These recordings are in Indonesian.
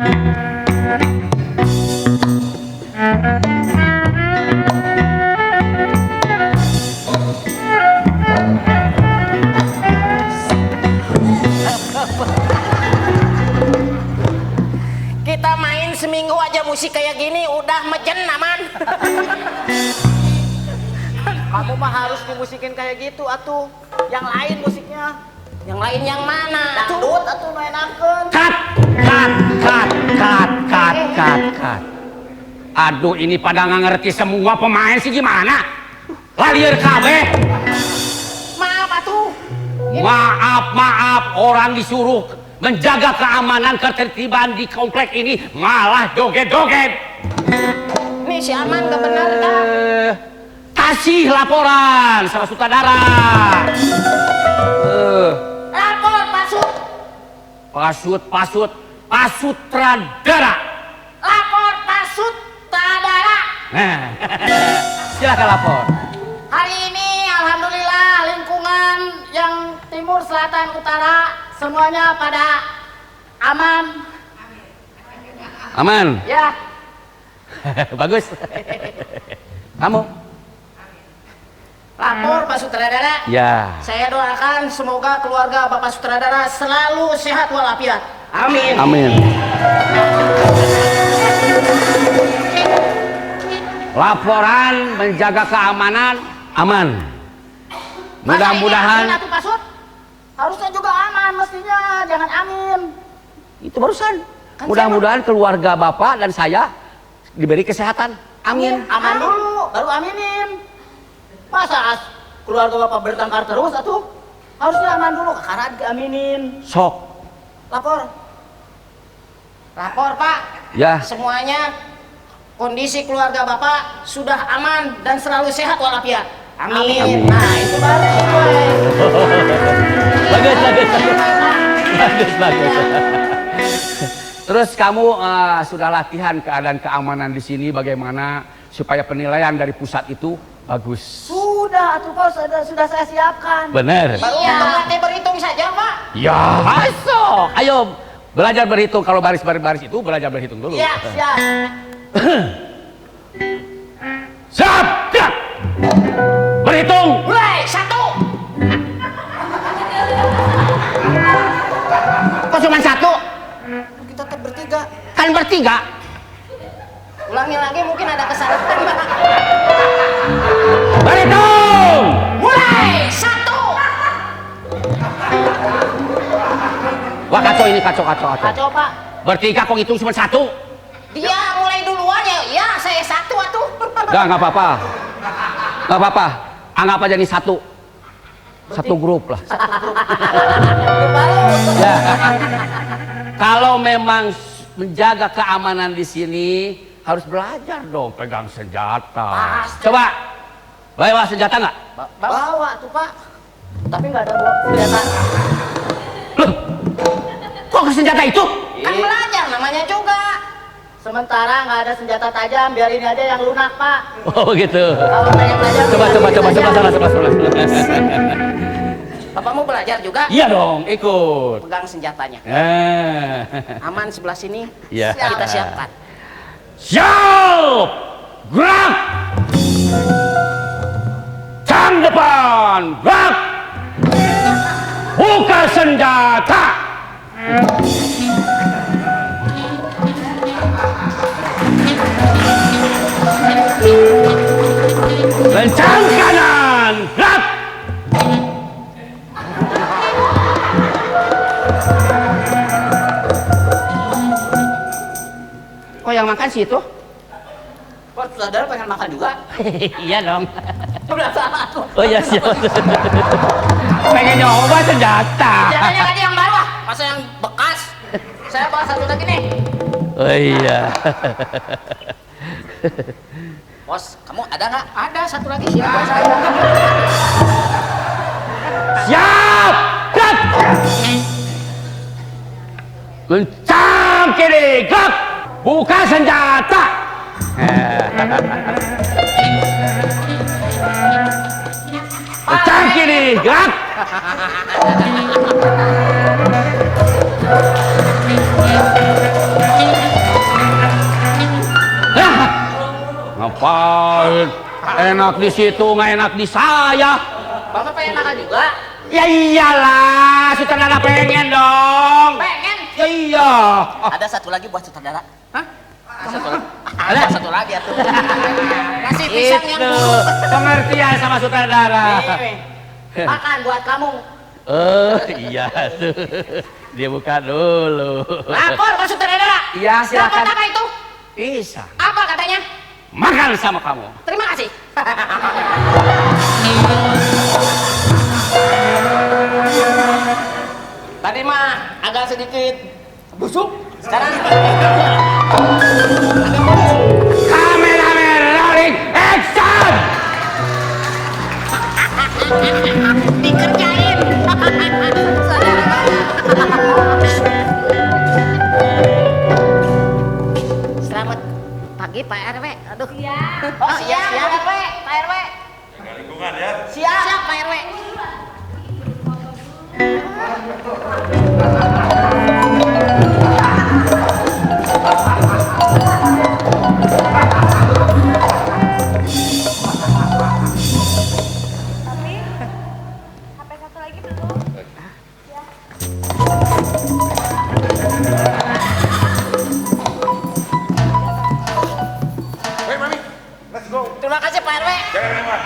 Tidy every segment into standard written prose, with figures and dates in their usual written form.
Kita main seminggu aja musik kayak gini udah mejen aman. Kamu mah harus dimusikin kayak gitu atuh. Yang lain musiknya. Yang lain yang mana? Dangdut atuh mainakeun. Cut. Aduh, ini pada nggak ngerti semua pemain sih gimana? Lalier kabeh. Maaf atuh. Maaf, orang disuruh menjaga keamanan ketertiban di komplek ini malah joget-joget. Nih si Aman gak benar dah. Kasih laporan sama sutradara. Lapor Pasutradara. Lapor Pasutradara. Silakan lapor. Hari ini alhamdulillah lingkungan yang timur, selatan, utara semuanya pada aman. Aman. Ya. Bagus. Kamu? Lapor Pak Sutradara. Ya. Saya doakan semoga keluarga Bapak Sutradara selalu sehat walafiat. Amin. Amin. Laporan menjaga keamanan aman. Mudah-mudahan Masa iya, Pak Sut? Harusnya juga aman mestinya, jangan amin. itu barusan. Kan Mudah-mudahan keluarga Bapak dan saya diberi kesehatan. Amin. Aman dulu, baru aminin. Masa keluarga Bapak bertengkar terus atuh? Harusnya aman dulu, karena diaminin. Sok. Lapor. Lapor Pak. Ya. Semuanya kondisi keluarga Bapak sudah aman dan selalu sehat walafiat. Amin. Amin. Nah itu baru sesuai. Bagus. Terus kamu sudah latihan keadaan keamanan di sini bagaimana supaya penilaian dari pusat itu bagus. Sudah, atuh Pak, sudah saya siapkan. Benar. Baru untuk latih berhitung saja Pak. Ya, masuk. Ayo belajar berhitung. Kalau baris-baris itu belajar berhitung dulu. Ya, siap. Siap. Siap. Berhitung. Mulai 1. Kok cuma 1? Kita tetap bertiga. Kan bertiga. Ulangi lagi mungkin ada kesalahan Pak. Berhitung. Mulai 1. Wah, kacau ini, kacau. Kacau Pak. Bertiga kok hitung cuma 1? Dia mulai duluan ya. Ya saya 1 atuh. Nggak apa-apa. Nggak apa-apa. Anggap aja nih 1. Satu grup lah. Ya. Kalau memang menjaga keamanan di sini harus belajar dong pegang senjata. Pasti. Coba bawa senjata nggak? Bawa tuh Pak. Tapi nggak ada bawa senjata. Loh, kok ke senjata itu? Kan belajar namanya juga. Sementara nggak ada senjata tajam, biar ini aja yang lunak Pak. Oh gitu. Kalau yang tajam. Coba salah. Bapak mau belajar juga? Iya dong, ikut. Pegang senjatanya. Aman sebelah sini. Iya. Kita siapkan. Siap! Gerak! Cang depan! Gerak! Buka senjata! Lencang kanan! Gerak! Kok yang makan sih itu? Pak Sutradara pengen makan juga. Iya dong. Udah sama tuh. Oh iya siap. Pengen nyoba senjata. Senjatanya tadi yang baru, masa yang bekas. Saya bawa satu lagi nih. Oh iya. Bos, kamu ada nggak? Ada satu lagi. Siapa saya? Siap. Gerak. Lencang kiri. Gerak. Buka senjata. Lencang kiri. Gerak. ngapain? Enak di situ, nggak enak di saya. Bapak pengen makan juga? Ya iyalah, sutradara pengen dong. Pengen? Ya iya. Ada satu lagi buat sutradara. Hah? Ada satu lagi atuh. Kasih pisang yang Itu dulu. pengertian sama sutradara. Nih, makan buat kamu. Oh iya tuh. Dia buka dulu. Lapor ke sutradara. Iya Dapat silakan. apa itu? Bisa. Apa katanya? Makan sama kamu. Terima kasih. Tadi mah agak sedikit busuk. Sekarang Kameramen rolling action. Dikerjain. Selamat pagi Pak RW. Aduh. oh siap, Pak RW, Pak RW. Jaga lingkungan ya. Siap, siap Pak RW. Tapi HP satu lagi belum. Hei mami, let's go. Terima kasih Pak RW. Jaga lingkungan.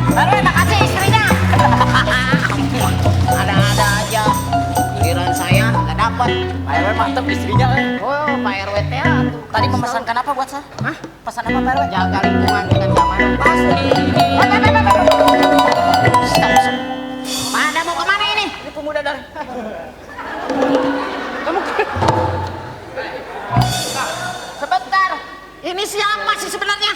Pak RW makasih istrinya. Ada-ada aja. Giliran saya nggak dapat. Pak RW mantep istrinya. Oh, Pak RW teh. Tadi memesankan apa buat saya? Hah? Pesan apa Pak RW? Jaga lingkungan dan keamanan. Pasti. Stop, stop. Pada mau kemana ini? Ini pemuda dari. Kamu sebentar. Ini siapa sih sebenarnya?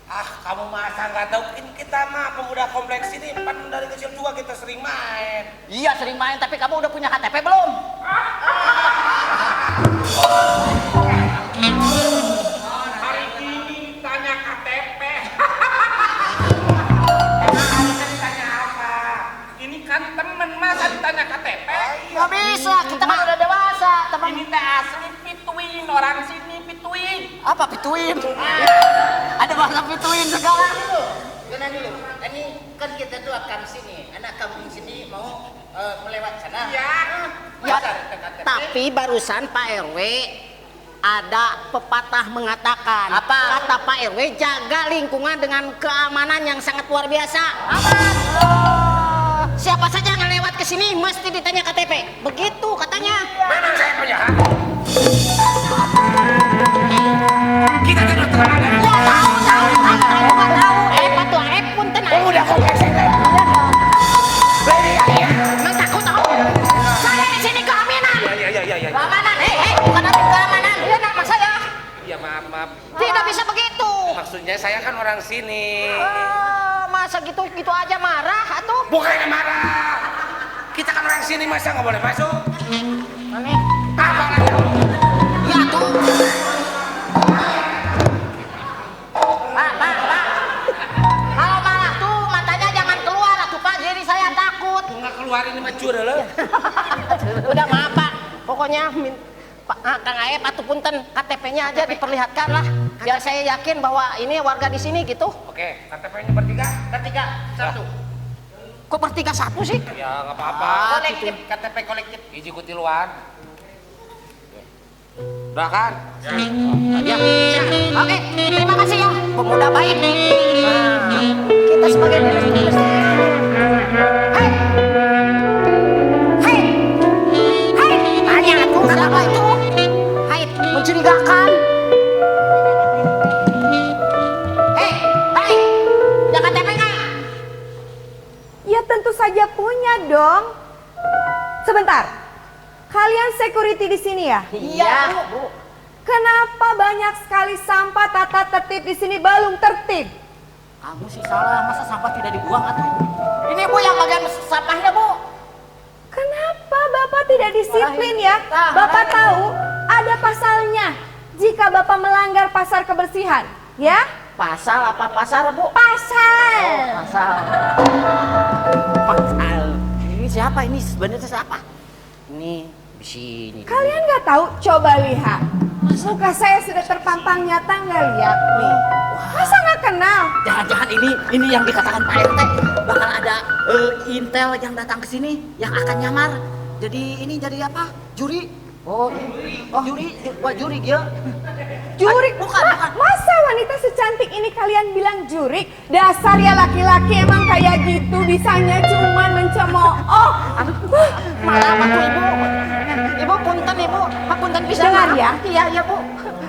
Ah, kamu masa nggak tahu? Ini kita mah pemuda kompleks ini, kan dari kecil juga kita sering main. Iya sering main, tapi kamu udah punya KTP belum? Hari ini tanya KTP. Emang harusnya ditanya apa? Ini kan temen, masa ditanya KTP? Gak bisa, kita kan udah dewasa, teman. Ini teh asli pituin, orang sini pituin. Apa pituin? Ada bahasa pituin segala. Tenang dulu. Ini kan kita tuh akan sini. Anak kampung sini mau melewat sana. Ya, Ya, Tapi barusan Pak RW ada pepatah mengatakan Apa? kata Pak RW jaga lingkungan dengan keamanan yang sangat luar biasa. Siapa saja yang lewat ke sini mesti ditanya KTP. Begitu katanya. memang saya punya hak. Kita kan udah terang ada. Tahu. Pun tenang. Pemuda kompleks ini. Ready, ya. Emang takut tahu. Saya di sini keamanan. Ya. Keamanan. Bukan ada keamanan. Dia nama saya. Ya maaf. Tidak bisa begitu. Maksudnya saya kan orang sini. Masa gitu aja marah atuh? Bukannya marah. Kita kan orang sini, masa nggak boleh masuk? Aneh. Apa lagi? Ya tuh. Pak. Kalau marah tuh matanya jangan keluar atuh Pak. Jadi saya takut. Nggak keluar ini mah curah lah. Udah maaf Pak. Pokoknya Kang Aep atau punten KTP-nya aja diperlihatkan lah. Biar saya yakin bahwa ini warga di sini gitu. Oke, KTP-nya bertiga. Bertiga satu. Kok bertiga satu sih? Ya nggak apa-apa. Kolektif, KTP kolektif. Hiji kutiluan. Udah kan? Ya. Oke, terima kasih ya. Pemuda baik. Nah, kita sebagai direktur. Hei. Tanya tuh siapa itu? Hai, mencurigakan. Hei, punya KTP nggak? Ya tentu saja punya dong. Sebentar. Kalian security di sini ya? Iya, Bu. Kenapa banyak sekali sampah tata tertib di sini belum tertib? Kamu sih salah, masa sampah tidak dibuang atuh? Ini Bu yang bagian sampahnya Bu. Kenapa Bapak tidak disiplin ya? Nah, Bapak marahin. tahu ada pasalnya jika Bapak melanggar pasar kebersihan, ya? Pasal apa pasar Bu? Pasal. Pasal. Ini siapa? Ini sebenarnya siapa? Ini di sini. Kalian nggak tahu? Coba lihat. Muka saya sudah terpampang nyata, nggak lihat nih. Masa nggak kenal? Jangan-jangan ini yang dikatakan Pak RT bakal ada intel yang datang ke sini yang akan nyamar. Jadi ini jadi apa? Juri. Juri dia. Jurik? Bukan. Masa wanita secantik ini kalian bilang jurik? Dasar ya laki-laki emang kayak gitu, bisanya cuman mencemooh. Malah apa tuh ibu? Ibu punten ibu, punten bisa. Dengar ya. Iya bu.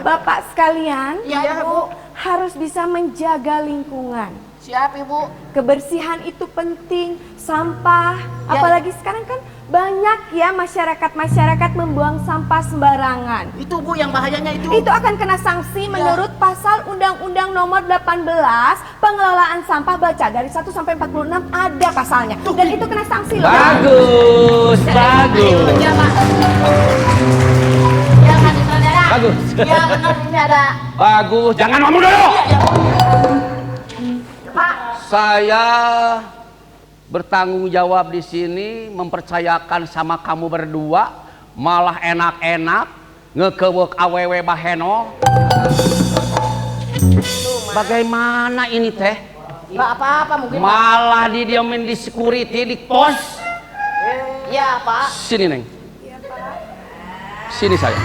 Bapak sekalian, Iya bu. harus bisa menjaga lingkungan. Siap ibu. Kebersihan itu penting, sampah. Ya. Apalagi sekarang kan banyak ya masyarakat membuang sampah sembarangan. Itu Bu yang bahayanya itu. Itu akan kena sanksi menurut pasal Undang-Undang Nomor 18 Pengelolaan Sampah. Baca dari 1 sampai 46 ada pasalnya. Dan itu kena sanksi loh. Bagus. Iya pak. Iya pak saudara. Bagus. Iya benar ini ada. Bagus. Jangan ngomong dulu. Pak. Saya bertanggung jawab di sini, mempercayakan sama kamu berdua, malah enak-enak ngekewek awewe baheno. Bagaimana ini teh? Nggak apa-apa mungkin. Malah didiemin di security di pos. Iya pak. Sini Neng. Sini saya.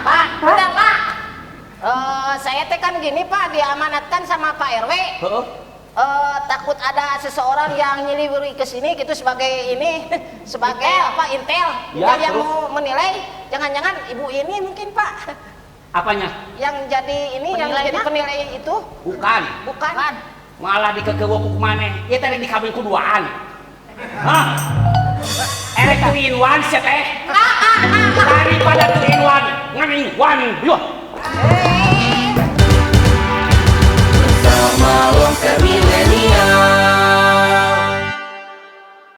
Pak, udah pak. Saya teh kan gini pak, diamanatkan sama Pak RW. Takut ada seseorang yang nyeliwiri ke sini gitu sebagai ini, sebagai apa intel. Ya, yang terus? mau menilai, jangan-jangan ibu ini mungkin pak, Apanya? yang jadi ini, yang jadi penilai itu. Bukan. Bukan. Malah dikekewek ku maneh. Ieu teh dikabin kuduaan. Hah? Erek 2 in 1 sia teh. Daripada 2 in 1, ngening 1. Yuh.